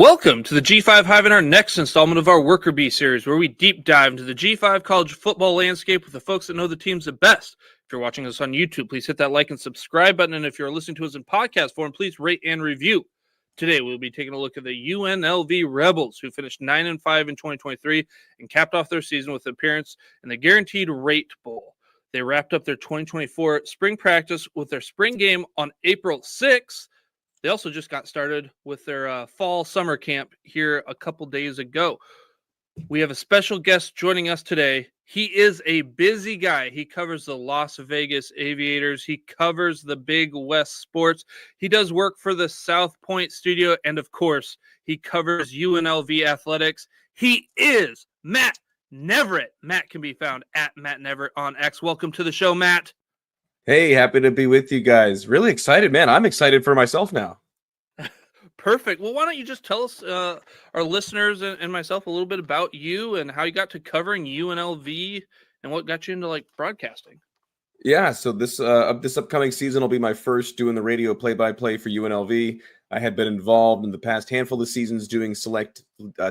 Welcome to the G5 Hive in our next installment of our Worker Bee series, where we deep dive into the G5 college football landscape with the folks that know the teams the best. If you're watching us on YouTube, please hit that like and subscribe button. And if you're listening to us in podcast form, please rate and review. Today, we'll be taking a look at the UNLV Rebels, who finished 9-5 in 2023 and capped off their season with an appearance in the Guaranteed Rate Bowl. They wrapped up their 2024 spring practice with their spring game on April 6th. They also just got started with their fall summer camp here a couple days ago. We have a special guest joining us today. He is a busy guy. He covers the Las Vegas Aviators. He covers the Big West sports. He does work for the South Point studio. And of course, he covers UNLV Athletics. He is Matt Neverett. Matt can be found at Matt Neverett on X. Welcome to the show, Matt. Hey, happy to be with you guys. Really excited, man. I'm excited for myself now. Perfect. Well, why don't you just tell us, our listeners and myself, a little bit about you and how you got to covering UNLV and what got you into broadcasting? Yeah, so this upcoming season will be my first doing the radio play-by-play for UNLV. I had been involved in the past handful of seasons doing select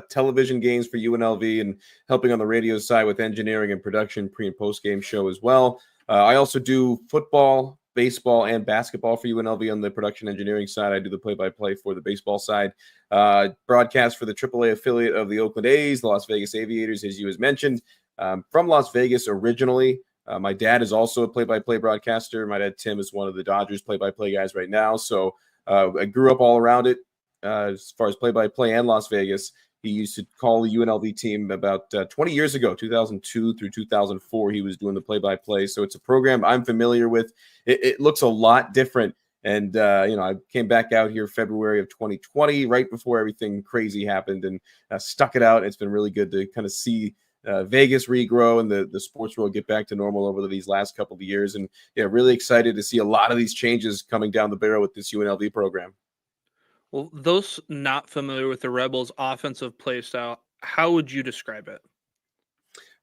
television games for UNLV and helping on the radio side with engineering and production, pre- and post-game show as well. I also do football, baseball, and basketball for UNLV on the production engineering side. I do the play-by-play for the baseball side. Broadcast for the AAA affiliate of the Oakland A's, the Las Vegas Aviators, as you has mentioned. From Las Vegas originally. My dad is also a play-by-play broadcaster. My dad, Tim, is one of the Dodgers play-by-play guys right now. So I grew up all around it as far as play-by-play and Las Vegas. He used to call the UNLV team about 20 years ago, 2002 through 2004. He was doing the play-by-play. So it's a program I'm familiar with. It looks a lot different. And, I came back out here February of 2020, right before everything crazy happened, and stuck it out. It's been really good to kind of see Vegas regrow and the sports world get back to normal over these last couple of years. And, yeah, really excited to see a lot of these changes coming down the barrel with this UNLV program. Well, those not familiar with the Rebels' offensive play style, how would you describe it?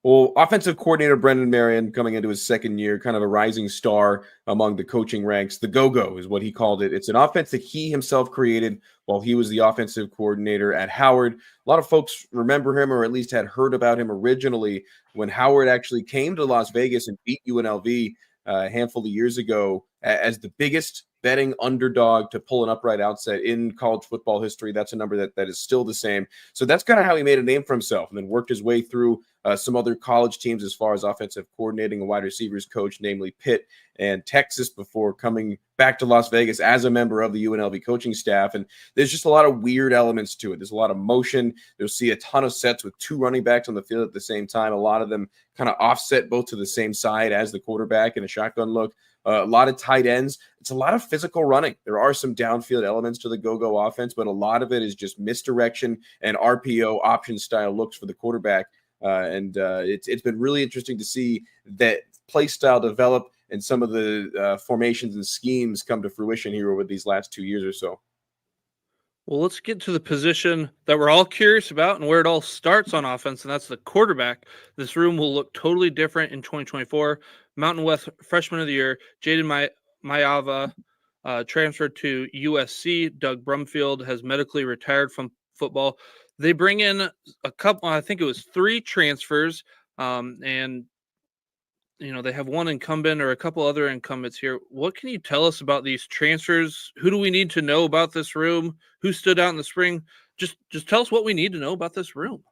Well, offensive coordinator Brendan Marion coming into his second year, kind of a rising star among the coaching ranks. The go-go is what he called it. It's an offense that he himself created while he was the offensive coordinator at Howard. A lot of folks remember him, or at least had heard about him originally when Howard actually came to Las Vegas and beat UNLV a handful of years ago as the biggest betting underdog to pull an upright outset in college football history. That's a number that is still the same. So that's kind of how he made a name for himself, and then worked his way through some other college teams as far as offensive coordinating and wide receivers coach, namely Pitt and Texas, before coming back to Las Vegas as a member of the UNLV coaching staff. And there's just a lot of weird elements to it. There's a lot of motion. You'll see a ton of sets with two running backs on the field at the same time. A lot of them kind of offset both to the same side as the quarterback in a shotgun look. A lot of tight ends. It's a lot of physical running. There are some downfield elements to the go-go offense, but a lot of it is just misdirection and RPO option style looks for the quarterback. It's been really interesting to see that play style develop and some of the formations and schemes come to fruition here over these last 2 years or so. Well, let's get to the position that we're all curious about and where it all starts on offense, and that's the quarterback. This room will look totally different in 2024. Mountain West Freshman of the Year, Jaden Mayava, transferred to USC. Doug Brumfield has medically retired from football. They bring in a couple, I think it was 3 transfers, and they have one incumbent or a couple other incumbents here. What can you tell us about these transfers? Who do we need to know about this room? Who stood out in the spring? Just tell us what we need to know about this room.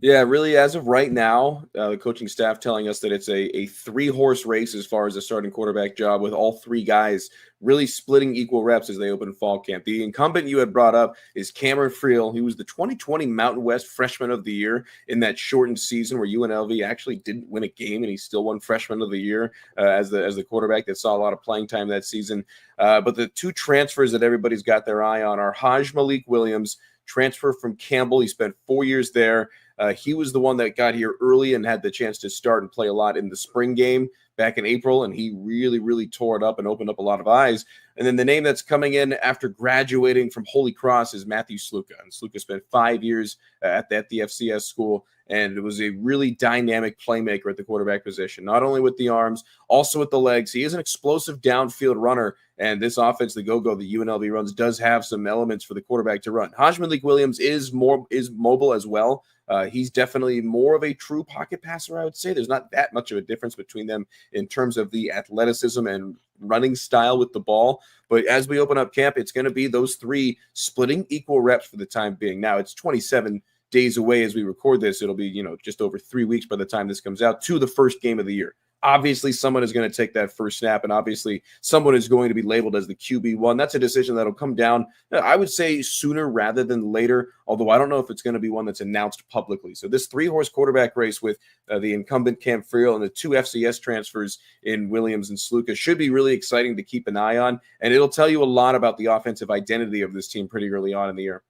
Yeah, really, as of right now, the coaching staff telling us that it's a 3-horse race as far as the starting quarterback job, with all 3 guys really splitting equal reps as they open fall camp. The incumbent you had brought up is Cameron Friel. He was the 2020 Mountain West Freshman of the Year in that shortened season where UNLV actually didn't win a game, and he still won Freshman of the Year as the quarterback that saw a lot of playing time that season. But the 2 transfers that everybody's got their eye on are Haj Malik Williams, transfer from Campbell. He spent 4 years there. He was the one that got here early and had the chance to start and play a lot in the spring game back in April, and he really, really tore it up and opened up a lot of eyes. And then the name that's coming in after graduating from Holy Cross is Matthew Sluka. And Sluka spent 5 years at the FCS school and it was a really dynamic playmaker at the quarterback position, not only with the arms, also with the legs. He is an explosive downfield runner, and this offense, the go-go the UNLV runs, does have some elements for the quarterback to run. Malik Williams is mobile as well. He's definitely more of a true pocket passer, I would say. There's not that much of a difference between them in terms of the athleticism and running style with the ball. But as we open up camp, it's going to be those three splitting equal reps for the time being. Now, it's 27 days away as we record this. It'll be, just over 3 weeks by the time this comes out to the first game of the year. Obviously, someone is going to take that first snap, and obviously someone is going to be labeled as the QB1. That's a decision that'll come down, I would say, sooner rather than later, although I don't know if it's going to be one that's announced publicly. So this 3-horse quarterback race with the incumbent Cam Friel and the 2 FCS transfers in Williams and Sluka should be really exciting to keep an eye on, and it'll tell you a lot about the offensive identity of this team pretty early on in the year.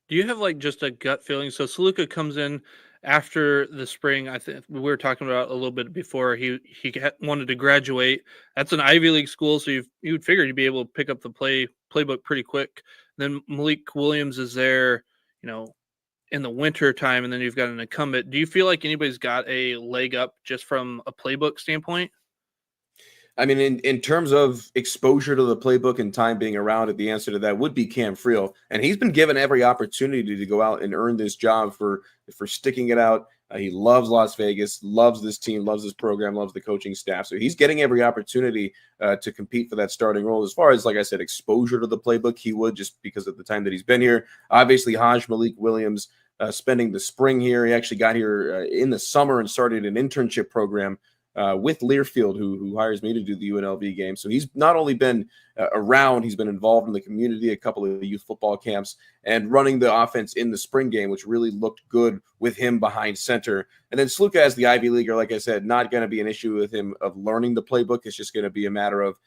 Do you have just a gut feeling? So Saluka comes in after the spring. I think we were talking about a little bit before he wanted to graduate. That's an Ivy League school, so you would figure you'd be able to pick up the playbook pretty quick. Then Malik Williams is there, in the winter time, and then you've got an incumbent. Do you feel like anybody's got a leg up just from a playbook standpoint? I mean, in terms of exposure to the playbook and time being around it, the answer to that would be Cam Friel. And he's been given every opportunity to go out and earn this job for sticking it out. He loves Las Vegas, loves this team, loves this program, loves the coaching staff. So he's getting every opportunity to compete for that starting role. As far as, like I said, exposure to the playbook, he would, just because of the time that he's been here. Obviously, Malik Williams spending the spring here. He actually got here in the summer and started an internship program with Learfield, who hires me to do the UNLV game. So he's not only been around, he's been involved in the community, a couple of youth football camps, and running the offense in the spring game, which really looked good with him behind center. And then Sluka as the Ivy Leaguer, like I said, not going to be an issue with him of learning the playbook. It's just going to be a matter of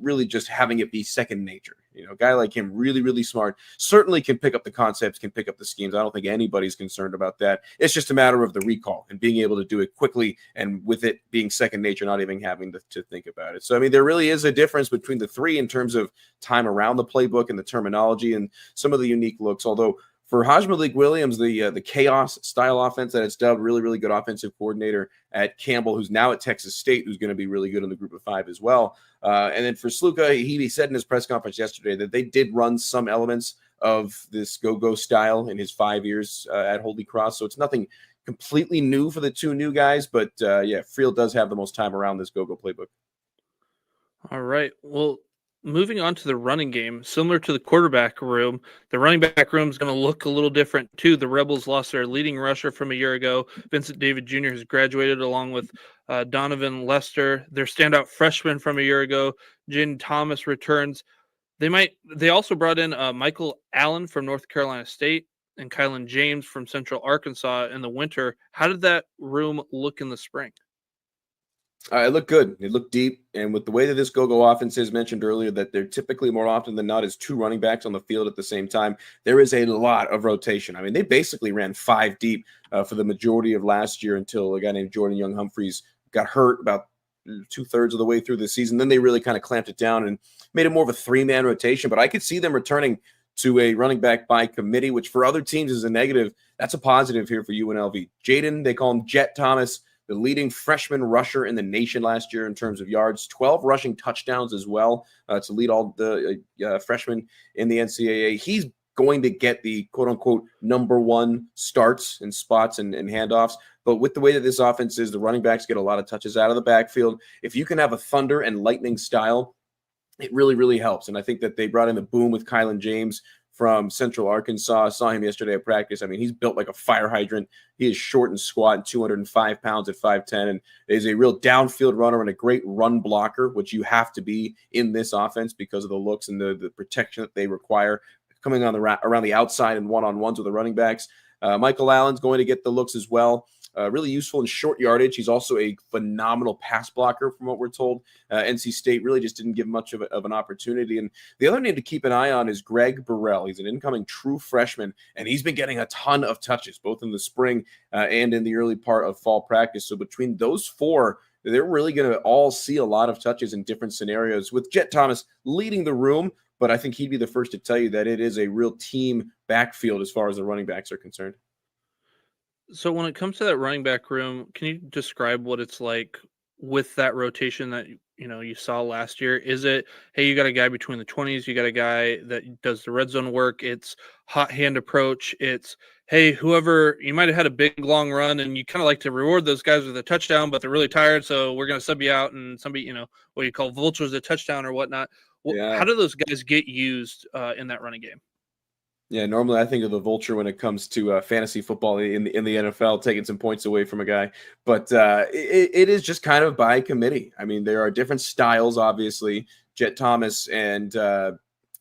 really just having it be second nature. A guy like him, really, really smart, certainly can pick up the concepts, can pick up the schemes. I don't think anybody's concerned about that. It's just a matter of the recall and being able to do it quickly, and with it being second nature, not even having to think about it. So, I mean, there really is a difference between the three in terms of time around the playbook and the terminology and some of the unique looks, although for Malik Williams, the chaos style offense that it's dubbed, really, really good offensive coordinator at Campbell, who's now at Texas State, who's going to be really good in the group of 5 as well. And then for Sluka, he said in his press conference yesterday that they did run some elements of this go-go style in his 5 years at Holy Cross. So it's nothing completely new for the 2 new guys, but Friel does have the most time around this go-go playbook. All right. Well, moving on to the running game, similar to the quarterback room, the running back room is going to look a little different too. The Rebels lost their leading rusher from a year ago. Vincent David Jr. has graduated along with Donovan Lester. Their standout freshman from a year ago, Jaden Thomas, returns. They also brought in Michael Allen from North Carolina State and Kylan James from Central Arkansas in the winter. How did that room look in the spring? It looked good. It looked deep. And with the way that this go-go offense is, mentioned earlier, that they're typically more often than not is 2 running backs on the field at the same time, there is a lot of rotation. I mean, they basically ran 5 deep for the majority of last year until a guy named Jordan Young-Humphreys got hurt about 2/3 of the way through the season. Then they really kind of clamped it down and made it more of a 3-man rotation. But I could see them returning to a running back by committee, which for other teams is a negative. That's a positive here for UNLV. Jaden, they call him Jet Thomas, the leading freshman rusher in the nation last year in terms of yards, 12 rushing touchdowns as well to lead all the freshmen in the NCAA. He's going to get the quote-unquote number 1 starts and spots and handoffs. But with the way that this offense is, the running backs get a lot of touches out of the backfield. If you can have a thunder and lightning style, it really, really helps. And I think that they brought in the boom with Kylan James from Central Arkansas. I saw him yesterday at practice. I mean, he's built like a fire hydrant. He is short and squat and 205 pounds at 5'10", and is a real downfield runner and a great run blocker, which you have to be in this offense because of the looks and the protection that they require coming on around the outside and one-on-ones with the running backs. Michael Allen's going to get the looks as well. Really useful in short yardage. He's also a phenomenal pass blocker from what we're told. NC State really just didn't give much of an opportunity. And the other name to keep an eye on is Greg Burrell. He's an incoming true freshman, and he's been getting a ton of touches, both in the spring and in the early part of fall practice. So between those 4, they're really going to all see a lot of touches in different scenarios, with Jet Thomas leading the room. But I think he'd be the first to tell you that it is a real team backfield as far as the running backs are concerned. So when it comes to that running back room, can you describe what it's like with that rotation that you saw last year? Is it, hey, you got a guy between the 20s, you got a guy that does the red zone work, it's hot hand approach, it's, hey, whoever, you might have had a big long run and you kind of like to reward those guys with a touchdown, but they're really tired, so we're going to sub you out, and somebody, what you call vultures a touchdown or whatnot. How Yeah. do those guys get used in that running game? Yeah, normally I think of the vulture when it comes to fantasy football in the NFL, taking some points away from a guy. But it is just kind of by committee. I mean, there are different styles, obviously. Jet Thomas and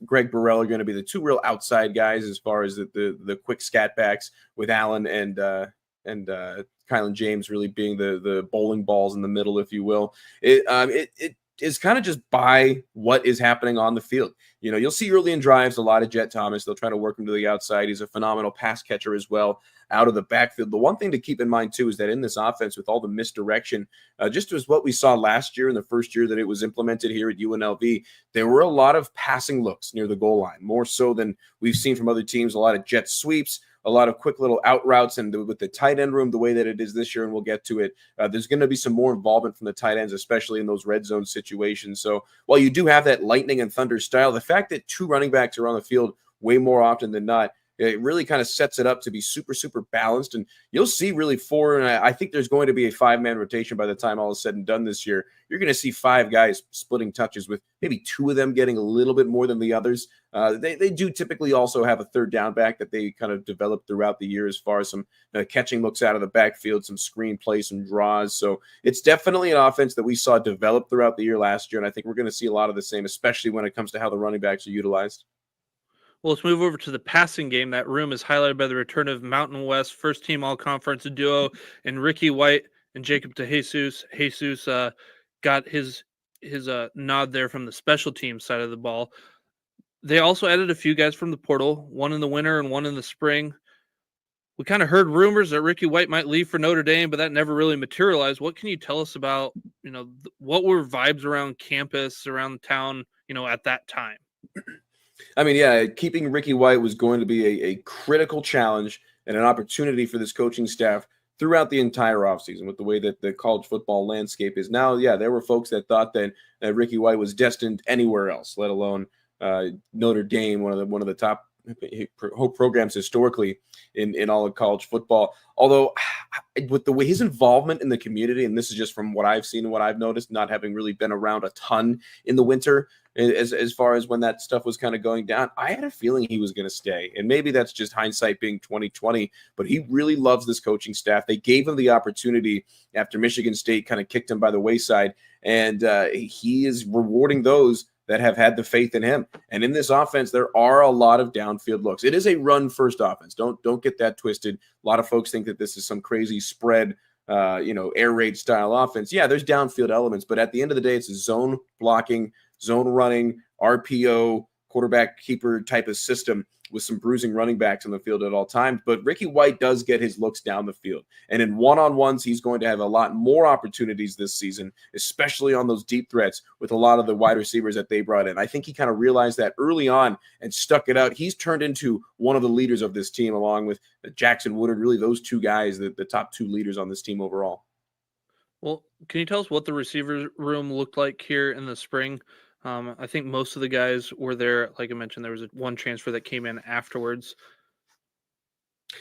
Greg Burrell are going to be the two real outside guys as far as the quick scat backs, with Allen and Kylan James really being the bowling balls in the middle, if you will. It is kind of just by what is happening on the field. You'll see early in drives a lot of Jet Thomas. They'll try to work him to the outside. He's a phenomenal pass catcher as well out of the backfield. The one thing to keep in mind, too, is that in this offense, with all the misdirection, just as what we saw last year in the first year that it was implemented here at UNLV, there were a lot of passing looks near the goal line, more so than we've seen from other teams, a lot of jet sweeps, a lot of quick little out routes, and with the tight end room the way that it is this year, and we'll get to it, there's going to be some more involvement from the tight ends, especially in those red zone situations. So while you do have that lightning and thunder style, the fact that two running backs are on the field way more often than not, it really kind of sets it up to be super, super balanced. And you'll see really four, and I think there's going to be a five-man rotation by the time all is said and done this year. You're going to see five guys splitting touches, with maybe two of them getting a little bit more than the others. They do typically also have a third down back that they kind of develop throughout the year, as far as some catching looks out of the backfield, some screen plays, some draws. So it's definitely an offense that we saw develop throughout the year last year, and I think we're going to see a lot of the same, especially when it comes to how the running backs are utilized. Well, let's move over to the passing game. That room is highlighted by the return of Mountain West first team all conference duo and Ricky White and Jacob DeJesus. Jesus got his nod there from the special team side of the ball. They also added a few guys from the portal, one in the winter and one in the spring. We kind of heard rumors that Ricky White might leave for Notre Dame, but that never really materialized. What can you tell us about, what were vibes around campus, around town, at that time? I mean, yeah, keeping Ricky White was going to be a critical challenge and an opportunity for this coaching staff throughout the entire offseason, with the way that the college football landscape is now. Yeah, there were folks that thought that Ricky White was destined anywhere else, let alone Notre Dame, one of the top programs historically in all of college football. Although with the way his involvement in the community, and this is just from what I've seen and what I've noticed, not having really been around a ton in the winter, as far as when that stuff was kind of going down, I had a feeling he was going to stay. And maybe that's just hindsight being 2020, but he really loves this coaching staff. They gave him the opportunity after Michigan State kind of kicked him by the wayside, and he is rewarding those that have had the faith in him. And in this offense, there are a lot of downfield looks. It is a run-first offense. Don't get that twisted. A lot of folks think that this is some crazy spread, air raid style offense. Yeah, there's downfield elements, but at the end of the day, it's a zone blocking, zone running, RPO, quarterback keeper type of system with some bruising running backs on the field at all times. But Ricky White does get his looks down the field. And in one-on-ones, he's going to have a lot more opportunities this season, especially on those deep threats with a lot of the wide receivers that they brought in. I think he kind of realized that early on and stuck it out. He's turned into one of the leaders of this team, along with Jackson Woodard, really those two guys, the top two leaders on this team overall. Well, can you tell us what the receiver room looked like here in the spring? I think most of the guys were there. Like I mentioned, there was one transfer that came in afterwards.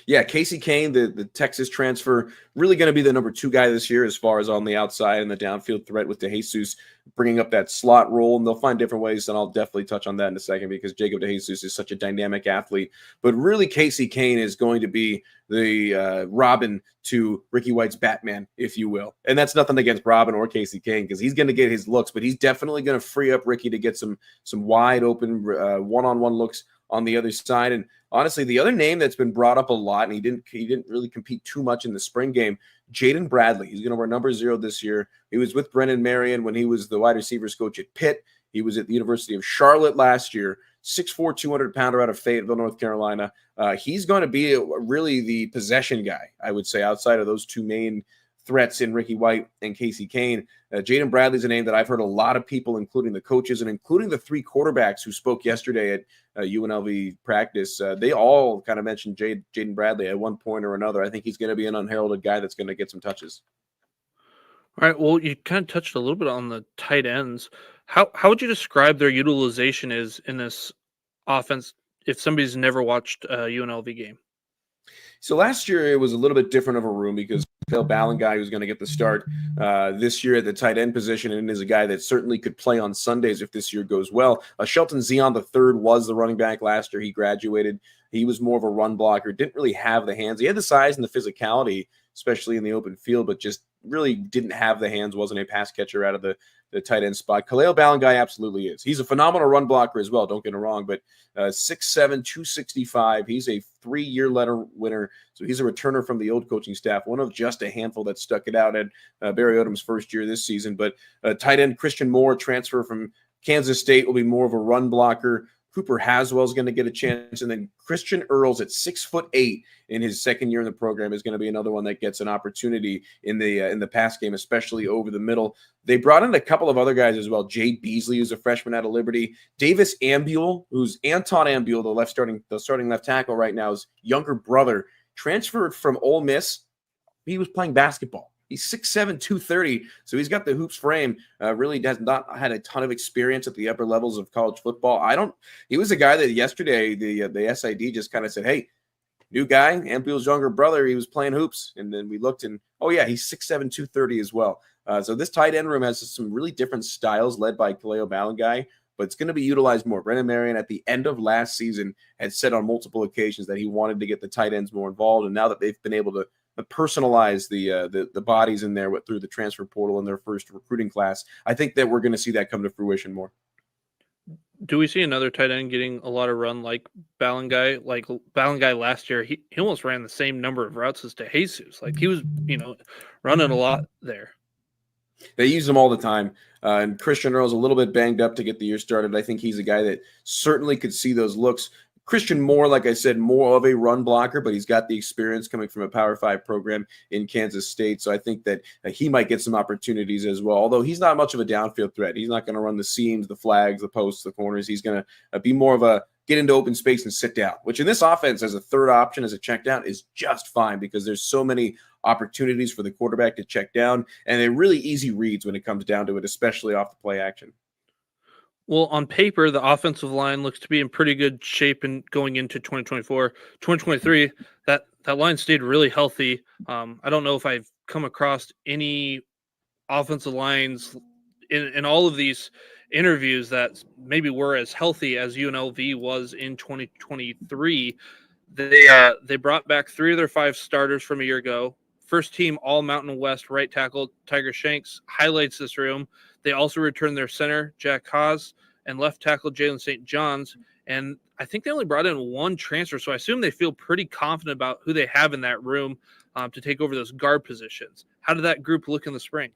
Yeah, Casey Kane, the Texas transfer, really going to be the number 2 guy this year as far as on the outside and the downfield threat, with DeJesus bringing up that slot role. And they'll find different ways, and I'll definitely touch on that in a second, because Jacob DeJesus is such a dynamic athlete. But really, Casey Kane is going to be the Robin to Ricky White's Batman, if you will. And that's nothing against Robin or Casey Kane, because he's going to get his looks, but he's definitely going to free up Ricky to get some wide open one-on-one looks on the other side. And honestly, the other name that's been brought up a lot, and he didn't really compete too much in the spring game, Jaden Bradley. He's going to wear number 0 this year. He was with Brennan Marion when he was the wide receivers coach at Pitt. He was at the University of Charlotte last year. 6'4", 200-pounder out of Fayetteville, North Carolina. He's going to be really the possession guy, I would say, outside of those two main threats in Ricky White and Casey Kane. Jaden Bradley's a name that I've heard a lot of people, including the coaches and including the 3 quarterbacks who spoke yesterday at UNLV practice, they all kind of mentioned Jaden Bradley at one point or another. I think he's going to be an unheralded guy that's going to get some touches. All right. Well, you kind of touched a little bit on the tight ends. How would you describe their utilization is in this offense if somebody's never watched a UNLV game? So last year it was a little bit different of a room because Phil Ballanguy was going to get the start this year at the tight end position, and is a guy that certainly could play on Sundays if this year goes well. Shelton Zion III was the running back last year. He graduated. He was more of a run blocker, didn't really have the hands. He had the size and the physicality, especially in the open field, but just really didn't have the hands, wasn't a pass catcher out of the tight end spot. Khalil Ballanguy absolutely is. He's a phenomenal run blocker as well, don't get me wrong, but 6'7", 265. He's a 3-year letter winner, so he's a returner from the old coaching staff, one of just a handful that stuck it out at Barry Odom's first year this season. But tight end Christian Moore, transfer from Kansas State, will be more of a run blocker. Cooper Haswell is going to get a chance, and then Christian Earls at 6'8" in his second year in the program is going to be another one that gets an opportunity in the pass game, especially over the middle. They brought in a couple of other guys as well. Jade Beasley, who's a freshman out of Liberty. Davis Ambuel, who's Anton Ambuel, the starting left tackle right now, his younger brother, transferred from Ole Miss. He was playing basketball. He's 6'7", 230, so he's got the hoops frame. Really has not had a ton of experience at the upper levels of college football. He was a guy that yesterday the SID just kind of said, hey, new guy, Ambuel's younger brother, he was playing hoops. And then we looked and, oh, yeah, he's 6'7", 230 as well. So this tight end room has some really different styles led by Khalil Ballanguy, but it's going to be utilized more. Brendan Marion at the end of last season had said on multiple occasions that he wanted to get the tight ends more involved, and now that they've been able to personalize the bodies in there through the transfer portal in their first recruiting class, I think that we're going to see that come to fruition more. Do we see another tight end getting a lot of run like Ballanguy? Like Ballanguy last year, he almost ran the same number of routes as DeJesus. Like he was, running a lot there. They use him all the time. And Christian Earl's a little bit banged up to get the year started. I think he's a guy that certainly could see those looks. Christian Moore, like I said, more of a run blocker, but he's got the experience coming from a Power 5 program in Kansas State. So I think that he might get some opportunities as well, although he's not much of a downfield threat. He's not going to run the seams, the flags, the posts, the corners. He's going to be more of a get into open space and sit down, which in this offense as a third option, as a check down, is just fine because there's so many opportunities for the quarterback to check down, and they're really easy reads when it comes down to it, especially off the play action. Well, on paper, the offensive line looks to be in pretty good shape and going into 2024. 2023, that line stayed really healthy. I don't know if I've come across any offensive lines in all of these interviews that maybe were as healthy as UNLV was in 2023. They brought back 3 of their 5 starters from a year ago. First team All Mountain West right tackle Tiger Shanks highlights this room. They also returned their center, Jack Haas, and left tackle Jalen St. John's. And I think they only brought in 1 transfer, so I assume they feel pretty confident about who they have in that room to take over those guard positions. How did that group look in the spring?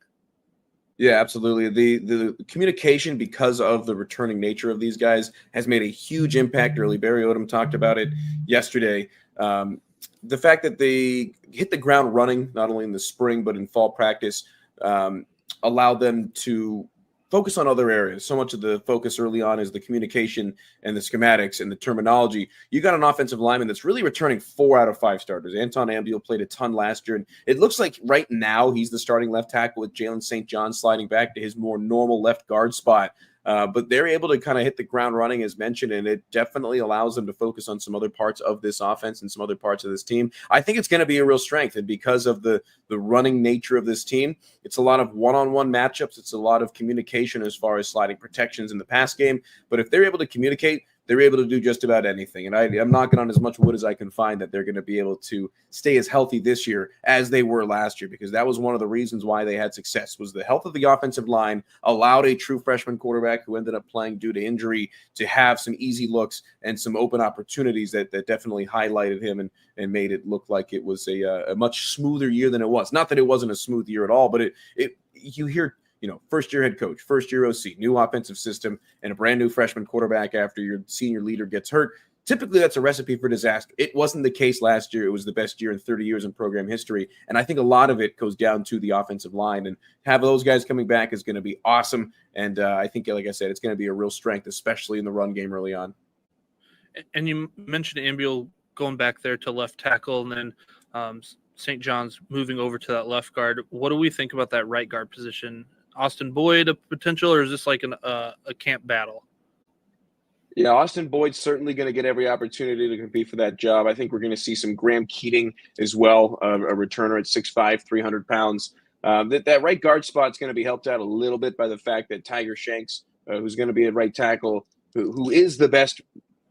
Yeah, absolutely. The communication, because of the returning nature of these guys, has made a huge impact early. Barry Odom talked about it yesterday. The fact that they hit the ground running, not only in the spring, but in fall practice, allowed them to focus on other areas. So much of the focus early on is the communication and the schematics and the terminology. You got an offensive lineman that's really returning 4 out of 5 starters. Anton Ambuel played a ton last year, and it looks like right now he's the starting left tackle with Jalen St. John sliding back to his more normal left guard spot. But they're able to kind of hit the ground running, as mentioned, and it definitely allows them to focus on some other parts of this offense and some other parts of this team. I think it's going to be a real strength, and because of the running nature of this team, it's a lot of one-on-one matchups. It's a lot of communication as far as sliding protections in the pass game. But if they're able to communicate, they're able to do just about anything. And I'm knocking on as much wood as I can find that they're going to be able to stay as healthy this year as they were last year, because that was one of the reasons why they had success, was the health of the offensive line allowed a true freshman quarterback who ended up playing due to injury to have some easy looks and some open opportunities that definitely highlighted him and made it look like it was a much smoother year than it was. Not that it wasn't a smooth year at all, but you hear – first-year head coach, first-year OC, new offensive system, and a brand-new freshman quarterback after your senior leader gets hurt. Typically, that's a recipe for disaster. It wasn't the case last year. It was the best year in 30 years in program history, and I think a lot of it goes down to the offensive line. And have those guys coming back is going to be awesome, and I think, like I said, it's going to be a real strength, especially in the run game early on. And you mentioned Ambiel going back there to left tackle, and then St. John's moving over to that left guard. What do we think about that right guard position? Austin Boyd a potential, or is this like a camp battle? Yeah, Austin Boyd's certainly going to get every opportunity to compete for that job. I think we're going to see some Graham Keating as well, a returner at 6'5", 300 pounds. That right guard spot is going to be helped out a little bit by the fact that Tiger Shanks, who's going to be at right tackle, who is the best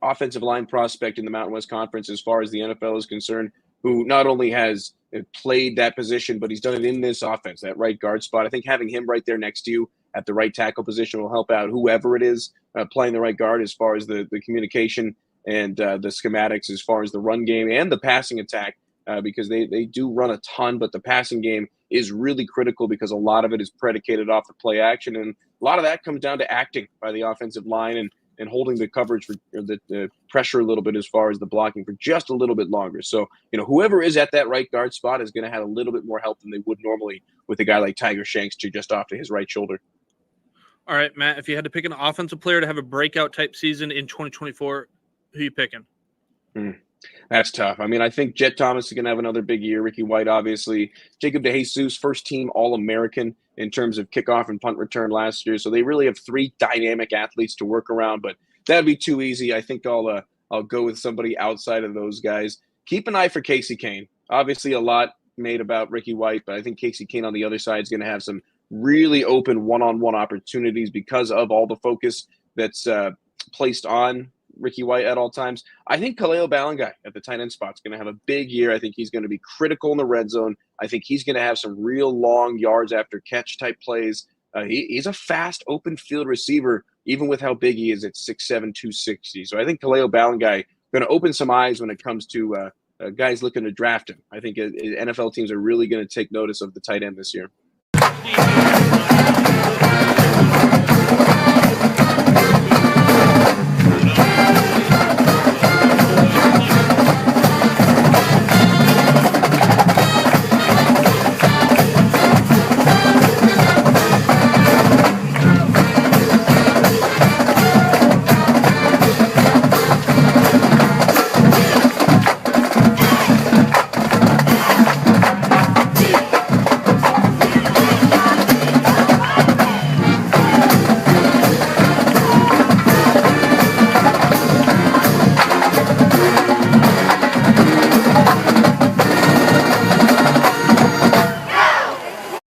offensive line prospect in the Mountain West Conference as far as the NFL is concerned, who not only has played that position, but he's done it in this offense, that right guard spot. I think having him right there next to you at the right tackle position will help out whoever it is playing the right guard as far as the communication and the schematics as far as the run game and the passing attack, because they do run a ton, but the passing game is really critical because a lot of it is predicated off the play action. And a lot of that comes down to acting by the offensive line and holding the coverage for the pressure a little bit as far as the blocking for just a little bit longer. So, whoever is at that right guard spot is going to have a little bit more help than they would normally with a guy like Tiger Shanks to just off to his right shoulder. All right, Matt, if you had to pick an offensive player to have a breakout type season in 2024, who are you picking? That's tough. I mean, I think Jet Thomas is going to have another big year. Ricky White, obviously. Jacob DeJesus, first team All-American in terms of kickoff and punt return last year. So they really have three dynamic athletes to work around, but that'd be too easy. I think I'll go with somebody outside of those guys. Keep an eye for Casey Kane. Obviously, a lot made about Ricky White, but I think Casey Kane on the other side is going to have some really open one-on-one opportunities because of all the focus that's placed on Ricky White at all times. I think Kaleo Balangai at the tight end spot is going to have a big year. I think he's going to be critical in the red zone. I think he's going to have some real long yards after catch type plays. He's a fast open field receiver, even with how big he is at 6'7", 260. So I think Kaleo Balangai going to open some eyes when it comes to guys looking to draft him. I think NFL teams are really going to take notice of the tight end this year.